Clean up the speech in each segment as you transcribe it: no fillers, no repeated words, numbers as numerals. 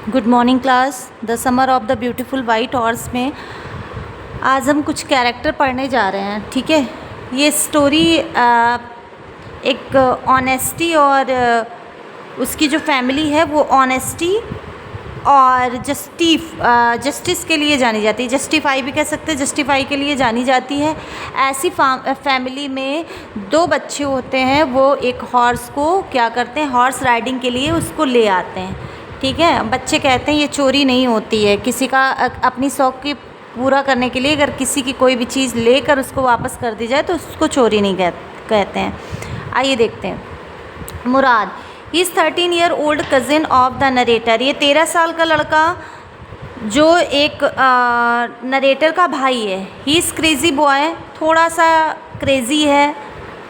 Good morning class. The summer of the beautiful white horse में आज हम कुछ कैरेक्टर पढ़ने जा रहे हैं। ठीक है, ये स्टोरी एक ऑनेस्टी और उसकी जो फैमिली है वो ऑनेस्टी और जस्टिस के लिए जानी जाती है। जस्टिफाई भी कह सकते हैं, जस्टिफाई के लिए जानी जाती है। ऐसी फैमिली में दो बच्चे होते हैं, वो एक हॉर्स को क्या करते हैं, हॉर्स राइडिंग के लिए उसको ले आते हैं। ठीक है, बच्चे कहते हैं ये चोरी नहीं होती है, किसी का अपनी शौक़ की पूरा करने के लिए अगर किसी की कोई भी चीज़ लेकर उसको वापस कर दी जाए तो उसको चोरी नहीं कहते हैं। आइए देखते हैं। Murad, he is 13 year old cousin of the narrator. ये 13 साल का लड़का जो एक नरेटर का भाई है। ही इज़ क्रेज़ी बॉय, थोड़ा सा क्रेज़ी है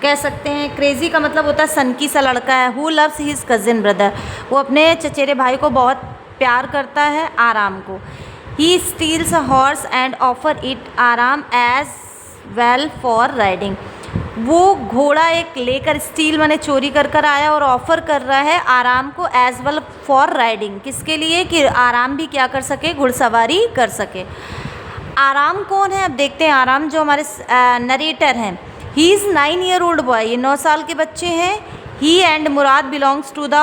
कह सकते हैं। क्रेज़ी का मतलब होता है सनकी सा लड़का है। Who loves his cousin brother, वो अपने चचेरे भाई को बहुत प्यार करता है, आराम को। He steals a horse and offer it Aram as well for riding. वो घोड़ा एक लेकर, स्टील माने चोरी कर आया और ऑफ़र कर रहा है आराम को एज वेल फॉर राइडिंग। किसके लिए? कि आराम भी क्या कर सके, घुड़सवारी कर सके। आराम कौन है? अब देखते हैं। आराम जो हमारे नरेटर हैं। He is 9 year old boy, ये 9 साल के बच्चे हैं। He and Murad belongs to the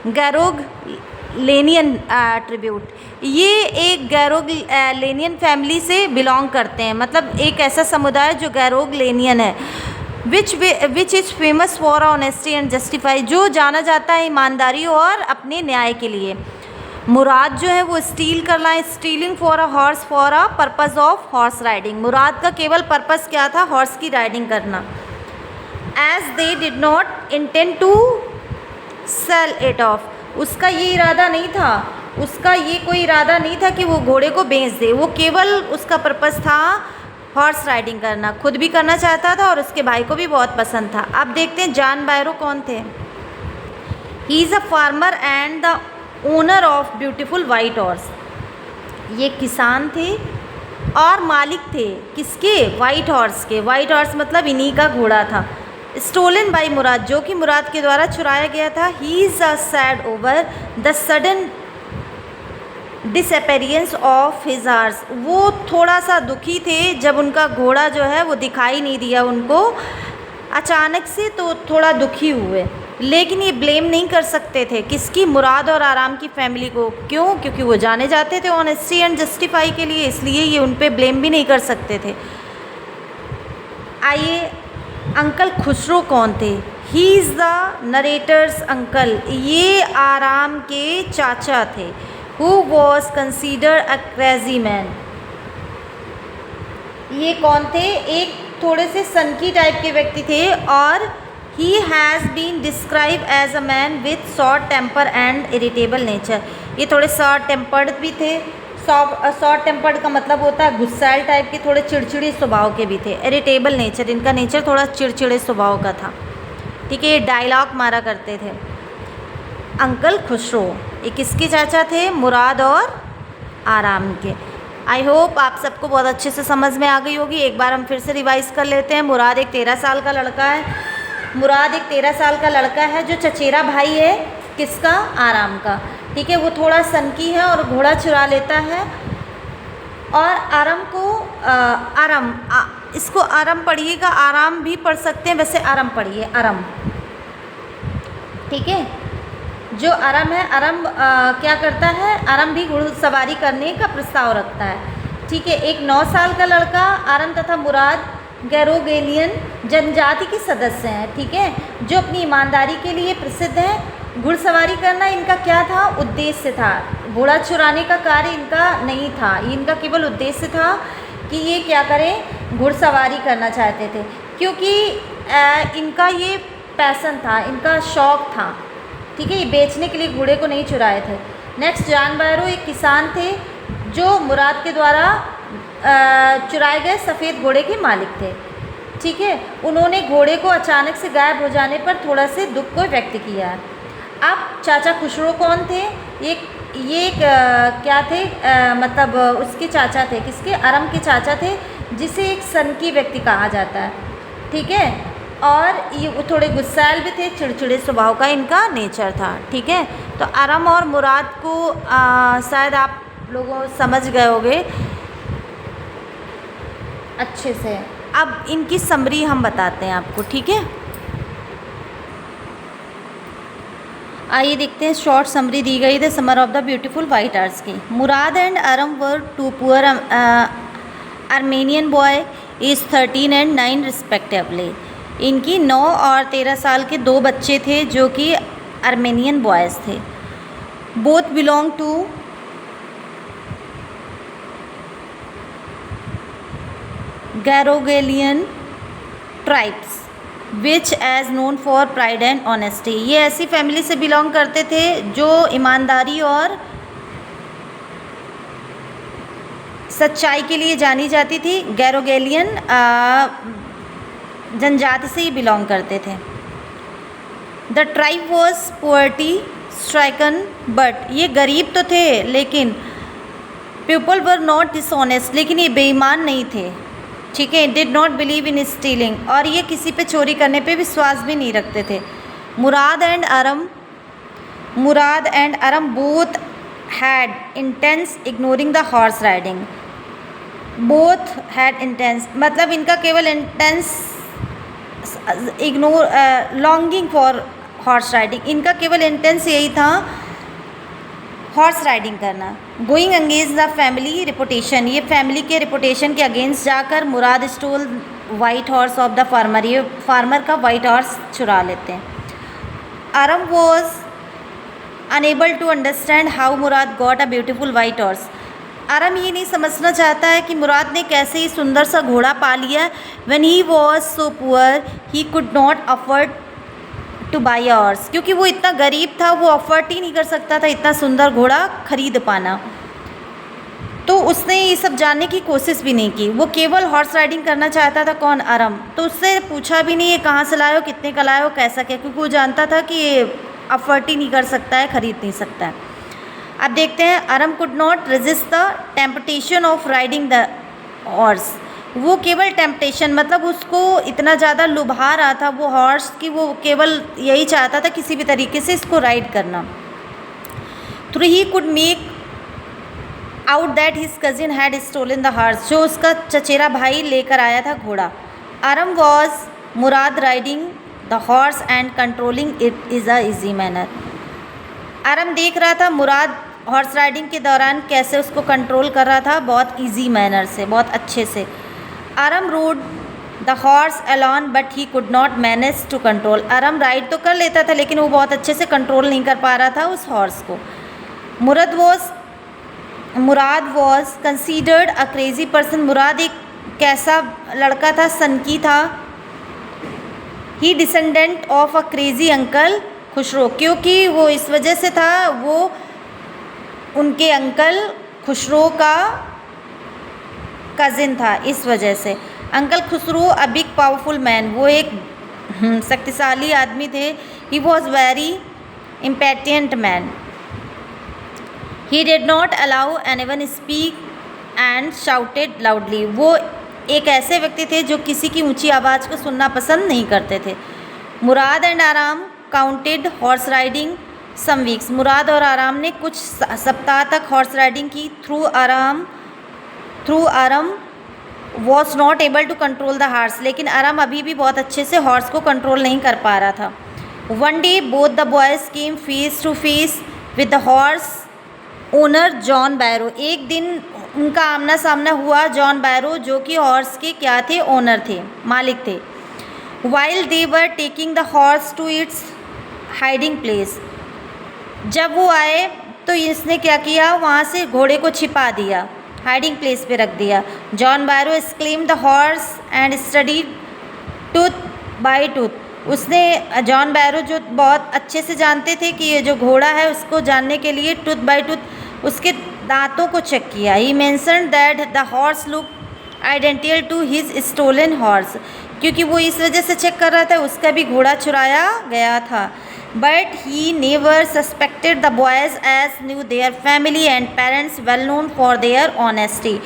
Garoghlanian tribute. ये एक गैरोग लेनियन फैमिली से बिलोंग करते हैं, मतलब एक ऐसा समुदाय जो गैरोग लेनियन है। Which is famous for honesty and justify, जो जाना जाता है ईमानदारी और अपने न्याय के लिए। मुराद जो है वो स्टील कर रहा है, stealing for a horse for a purpose of horse riding. Murad का केवल पर्पज़ क्या था? हॉर्स की राइडिंग करना। As they did not intend to sell it off, उसका ये इरादा नहीं था, उसका ये कोई इरादा नहीं था कि वो घोड़े को बेच दे। वो केवल उसका पर्पज़ था हॉर्स राइडिंग करना, खुद भी करना चाहता था और उसके भाई को भी बहुत पसंद था। अब देखते हैं जॉन बायरो कौन थे। He is a farmer and the owner of beautiful white horse. ये किसान थे और मालिक थे किसके? वाइट हॉर्स के। वाइट हॉर्स मतलब इन्हीं का घोड़ा था। स्टोलन बाई मुराद, जो कि मुराद के द्वारा चुराया गया था। He is a sad over the sudden disappearance of his horse, वो थोड़ा सा दुखी थे जब उनका घोड़ा जो है वो दिखाई नहीं दिया उनको अचानक से, तो थोड़ा दुखी हुए। लेकिन ये ब्लेम नहीं कर सकते थे किसकी? मुराद और आराम की फैमिली को। क्यों? क्योंकि वो जाने जाते थे ऑनेस्टी एंड जस्टिफाई के लिए, इसलिए ये उन पे ब्लेम भी नहीं कर सकते थे। आइए, अंकल खुसरो कौन थे? He is the narrator's uncle, ये आराम के चाचा थे। Who was considered a crazy man, ये कौन थे? एक थोड़े से सनकी टाइप के व्यक्ति थे। और he has been describe as a man with short temper and irritable nature, ये थोड़े शॉर्ट टेम्पर्ड भी थे। शॉर्ट टेम्पर्ड का मतलब होता है गुस्सैल टाइप के, थोड़े चिड़चिड़े स्वभाव के भी थे। इरिटेबल नेचर, इनका नेचर थोड़ा चिड़चिड़े स्वभाव का था। ठीक है, ये डायलॉग मारा करते थे। अंकल खुसरो ये किसके चाचा थे? मुराद और आराम के। आई होप आप सबको बहुत अच्छे से समझ में आ गई होगी। एक बार हम फिर से रिवाइज कर लेते हैं। मुराद एक 13 साल का लड़का है। मुराद एक 13 साल का लड़का है जो चचेरा भाई है किसका? आराम का। ठीक है, वो थोड़ा सनकी है और घोड़ा चुरा लेता है। और आराम को इसको आराम पढ़िएगा, आराम भी पढ़ सकते हैं, वैसे आराम पढ़िए, आराम। ठीक है, जो आराम है, आराम क्या करता है? आराम भी घुड़सवारी करने का प्रस्ताव रखता है। ठीक है, एक 9 साल का लड़का, आराम तथा मुराद गैरोगेलियन जनजाति के सदस्य हैं। ठीक है, जो अपनी ईमानदारी के लिए प्रसिद्ध हैं। घुड़सवारी करना इनका क्या था? उद्देश्य था। घोड़ा चुराने का कार्य इनका नहीं था, इनका केवल उद्देश्य था कि ये क्या करें? घुड़सवारी करना चाहते थे, क्योंकि इनका ये पैसन था, इनका शौक़ था। ठीक है, ये बेचने के लिए घोड़े को नहीं चुराए थे। नेक्स्ट, जॉन बायरो एक किसान थे जो मुराद के द्वारा चुराए गए सफ़ेद घोड़े के मालिक थे। ठीक है, उन्होंने घोड़े को अचानक से गायब हो जाने पर थोड़ा से दुख को व्यक्त किया। अब चाचा खुसरो कौन थे? ये क्या थे? मतलब उसके चाचा थे किसके? आराम के चाचा थे, जिसे एक सनकी व्यक्ति कहा जाता है। ठीक है, और ये थोड़े गुस्सैल भी थे, चिड़चिड़े स्वभाव का इनका नेचर था। ठीक है, तो अरम और मुराद को शायद आप लोगों समझ गए होंगे अच्छे से। अब इनकी समरी हम बताते हैं आपको, ठीक है। आइए देखते हैं, शॉर्ट समरी दी गई the summer of the beautiful white horse की। Murad and Aram were two poor Armenian boy is 13 and 9 respectively. इनकी 9 और 13 साल के 2 बच्चे थे जो कि आर्मेनियन बॉयज़ थे। Both belong to Garoghlanian tribes which as known for pride and honesty. ये ऐसी फैमिली से बिलोंग करते थे जो ईमानदारी और सच्चाई के लिए जानी जाती थी। गैरोगेलियन जनजाति से ही बिलोंग करते थे। The tribe was poverty stricken but, ये गरीब तो थे लेकिन पीपल वर नॉट डिसऑनेस्ट, लेकिन ये बेईमान नहीं थे, ठीक है। Did not believe in stealing, और ये किसी पे चोरी करने पे विश्वास भी नहीं रखते थे। Murad and Aram both had intense ignoring the horse riding. Both had intense मतलब इनका केवल intense ignore longing for horse riding, इनका केवल इंटेंस यही था हॉर्स राइडिंग करना। Going against the family reputation, ये फैमिली के रिपुटेशन के अगेंस्ट जाकर Murad stole white horse of the farmer, ये फार्मर का वाइट हॉर्स चुरा लेते हैं। Aram was unable to understand how Murad got a beautiful white horse. Aram ये नहीं समझना चाहता है कि मुराद ने कैसे ही सुंदर सा घोड़ा पा लिया। When he was so poor he could not afford two by a horse, क्योंकि वो इतना गरीब था, वो अफोर्ड ही नहीं कर सकता था इतना सुंदर घोड़ा खरीद पाना। तो उसने ये सब जानने की कोशिश भी नहीं की, वो केवल हॉर्स राइडिंग करना चाहता था। कौन? अरम। तो उससे पूछा भी नहीं ये कहाँ से लाए हो, कितने का लाए हो, कैसा क्या, क्योंकि वो जानता था कि ये अफोर्ड ही नहीं कर सकता है, खरीद नहीं सकता है। अब देखते हैं, Aram could not resist the temptation of riding the horse. वो केवल टेम्पटेशन मतलब उसको इतना ज़्यादा लुभा रहा था वो हॉर्स की, वो केवल यही चाहता था किसी भी तरीके से इसको राइड करना। Through he could make out that his cousin had stolen the horse, जो उसका चचेरा भाई लेकर आया था घोड़ा। Aram was Murad riding the horse and controlling it is a easy manner. Aram देख रहा था मुराद हॉर्स राइडिंग के दौरान कैसे उसको कंट्रोल कर रहा था, बहुत ईजी मैनर से, बहुत अच्छे से। Aram rode the horse alone but he could not manage to control. Aram ride तो कर लेता था लेकिन वो बहुत अच्छे से कंट्रोल नहीं कर पा रहा था उस हॉर्स को। Murad was considered a crazy person. Murad एक कैसा लड़का था, सनकी था। He descendant of a crazy uncle Khusro, क्योंकि वो इस वजह से था, वो उनके अंकल खुसरो का कज़िन था, इस वजह से। Uncle Khusro a big powerful man, वो एक शक्तिशाली आदमी थे। He was very impatient man. He did not allow anyone speak and shouted loudly, वो एक ऐसे व्यक्ति थे जो किसी की ऊंची आवाज़ को सुनना पसंद नहीं करते थे। Murad and Aram counted horse riding some weeks. Murad और आराम ने कुछ सप्ताह तक हॉर्स राइडिंग की। Through Aram was not able to control the horse, लेकिन आराम अभी भी बहुत अच्छे से हॉर्स को कंट्रोल नहीं कर पा रहा था। One day both the boys came face to face with the horse owner John Byro. एक दिन उनका आमना सामना हुआ जॉन बैरो, जो कि हॉर्स के क्या थे, ओनर थे, मालिक थे। While they were taking the horse to its hiding place, जब वो आए तो इसने क्या किया, वहाँ से घोड़े को छिपा दिया, हाइडिंग प्लेस पे रख दिया। John Barrow exclaimed the horse and studied tooth by tooth. उसने, जॉन बैरो जो बहुत अच्छे से जानते थे कि ये जो घोड़ा है उसको जानने के लिए टूथ बाय टूथ उसके दांतों को चेक किया। He mentioned that the horse look identical to his stolen horse, क्योंकि वो इस वजह से चेक कर रहा था उसका भी घोड़ा चुराया गया था। But he never suspected the boys as knew their family and parents well known for their honesty.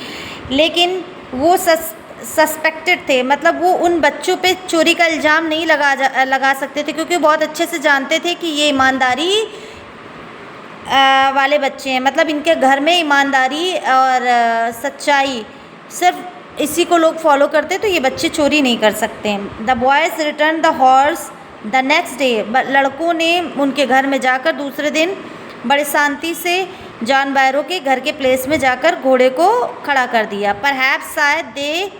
लेकिन वो सस्पेक्टेड थे, मतलब वो उन बच्चों पे चोरी का इल्ज़ाम नहीं लगा सकते थे, क्योंकि बहुत अच्छे से जानते थे कि ये ईमानदारी वाले बच्चे हैं, मतलब इनके घर में ईमानदारी और सच्चाई सिर्फ इसी को लोग फॉलो करते, तो ये बच्चे चोरी नहीं कर सकते। The boys return the horse the next day, लड़कों ने उनके घर में जाकर दूसरे दिन बड़े शांति से जॉन बैरो के घर के प्लेस में जाकर घोड़े को खड़ा कर दिया। परहैप्स शायद दे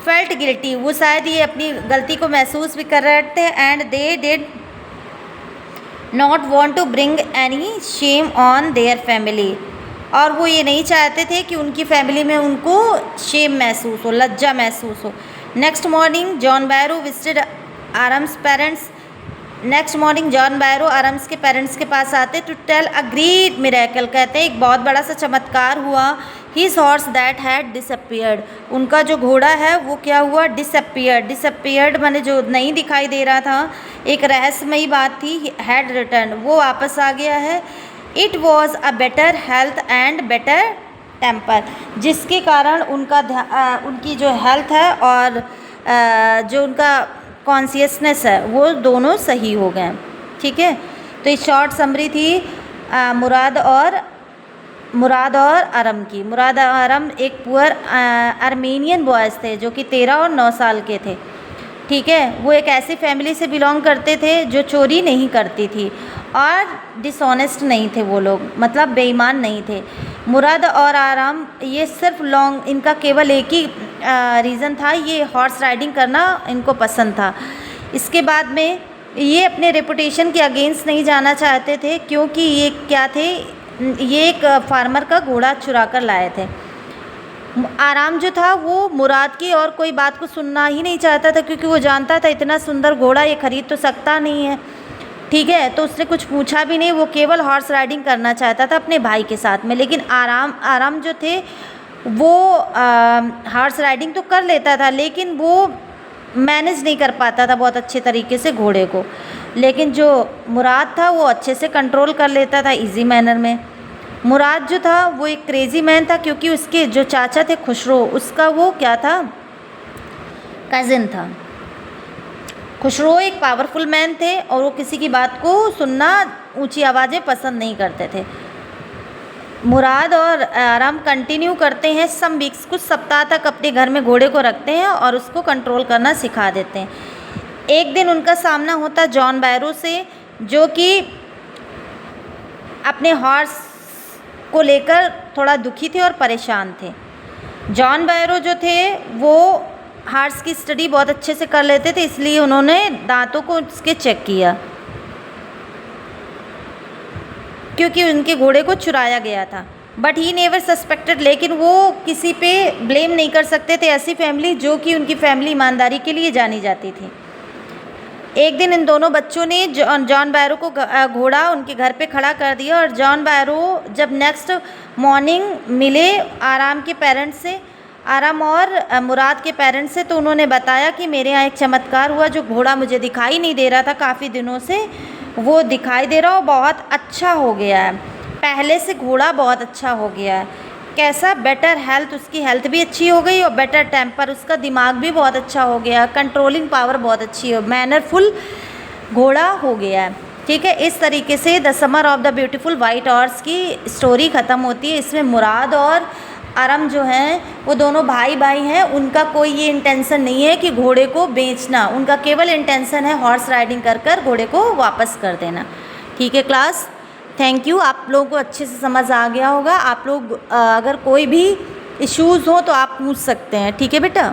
फेल्ट गिल्टी, वो शायद ये अपनी गलती को महसूस भी कर रहे थे। And they did not want to bring any shame on their family, और वो ये नहीं चाहते थे कि उनकी फैमिली में उनको शेम महसूस हो, लज्जा महसूस हो। Next morning John Byro visited Aram's parents, next morning John Byro Aram's के पेरेंट्स के पास आते to tell a great miracle, कहते हैं एक बहुत बड़ा सा चमत्कार हुआ। His horse that had disappeared, उनका जो घोड़ा है वो क्या हुआ, डिसअपियर्ड माने जो नहीं दिखाई दे रहा था, एक रहस्यमयी बात थी। हैड रिटर्न, वो वापस आ गया है। It was a better health and better temper, जिसके कारण उनकी जो हेल्थ है और जो उनका कॉन्शियसनेस है वो दोनों सही हो गए। ठीक है, तो ये शॉर्ट समरी थी मुराद और अरम की। मुराद और अरम एक पुअर आर्मेनियन बॉयज़ थे जो कि 13 और 9 साल के थे। ठीक है, वो एक ऐसी फैमिली से बिलोंग करते थे जो चोरी नहीं करती थी और डिसऑनेस्ट नहीं थे, वो लोग मतलब बेईमान नहीं थे। मुराद और आराम ये सिर्फ इनका केवल एक ही रीज़न था, ये हॉर्स राइडिंग करना इनको पसंद था। इसके बाद में ये अपने रेपुटेशन के अगेंस्ट नहीं जाना चाहते थे, क्योंकि ये क्या थे, ये एक फार्मर का घोड़ा चुरा कर लाए थे। आराम जो था वो मुराद की और कोई बात को सुनना ही नहीं चाहता था, क्योंकि वो जानता था इतना सुंदर घोड़ा ये खरीद तो सकता नहीं है। ठीक है, तो उसने कुछ पूछा भी नहीं, वो केवल हॉर्स राइडिंग करना चाहता था अपने भाई के साथ में। लेकिन आराम जो थे वो हॉर्स राइडिंग तो कर लेता था, लेकिन वो मैनेज नहीं कर पाता था बहुत अच्छे तरीके से घोड़े को। लेकिन जो मुराद था वो अच्छे से कंट्रोल कर लेता था इजी मैनर में। मुराद जो था वो एक क्रेज़ी मैन था, क्योंकि उसके जो चाचा थे खुसरो, उसका वो क्या था, कज़िन था। खुसरो एक पावरफुल मैन थे और वो किसी की बात को सुनना, ऊंची आवाज़ें पसंद नहीं करते थे। मुराद और आराम कंटिन्यू करते हैं सम वीक्स, कुछ सप्ताह तक अपने घर में घोड़े को रखते हैं और उसको कंट्रोल करना सिखा देते हैं। एक दिन उनका सामना होता जॉन बैरो से, जो कि अपने हॉर्स को लेकर थोड़ा दुखी थे और परेशान थे। जॉन बैरो जो थे वो हॉर्स की स्टडी बहुत अच्छे से कर लेते थे, इसलिए उन्होंने दांतों को उसके चेक किया, क्योंकि उनके घोड़े को चुराया गया था। बट ही नेवर सस्पेक्टेड, लेकिन वो किसी पे ब्लेम नहीं कर सकते थे, ऐसी फैमिली जो कि उनकी फैमिली ईमानदारी के लिए जानी जाती थी। एक दिन इन दोनों बच्चों ने जॉन बैरो को घोड़ा उनके घर पे खड़ा कर दिया, और जॉन बैरो जब नेक्स्ट मॉर्निंग मिले आराम के पेरेंट्स से, आराम और मुराद के पेरेंट्स से, तो उन्होंने बताया कि मेरे यहाँ एक चमत्कार हुआ, जो घोड़ा मुझे दिखाई नहीं दे रहा था काफ़ी दिनों से, वो दिखाई दे रहा और बहुत अच्छा हो गया है, पहले से घोड़ा बहुत अच्छा हो गया है। कैसा, बेटर हेल्थ, उसकी हेल्थ भी अच्छी हो गई और बेटर टेम्पर, उसका दिमाग भी बहुत अच्छा हो गया, कंट्रोलिंग पावर बहुत अच्छी है, मैनरफुल घोड़ा हो गया है। ठीक है, इस तरीके से the summer of the beautiful white horse की स्टोरी ख़त्म होती है। इसमें मुराद और आरम जो हैं वो दोनों भाई हैं, उनका कोई ये इंटेंशन नहीं है कि घोड़े को बेचना, उनका केवल इंटेंशन है हॉर्स राइडिंग कर घोड़े को वापस कर देना। ठीक है क्लास, थैंक यू, आप लोगों को अच्छे से समझ आ गया होगा। आप लोग अगर कोई भी इश्यूज़ हो तो आप पूछ सकते हैं। ठीक है बेटा।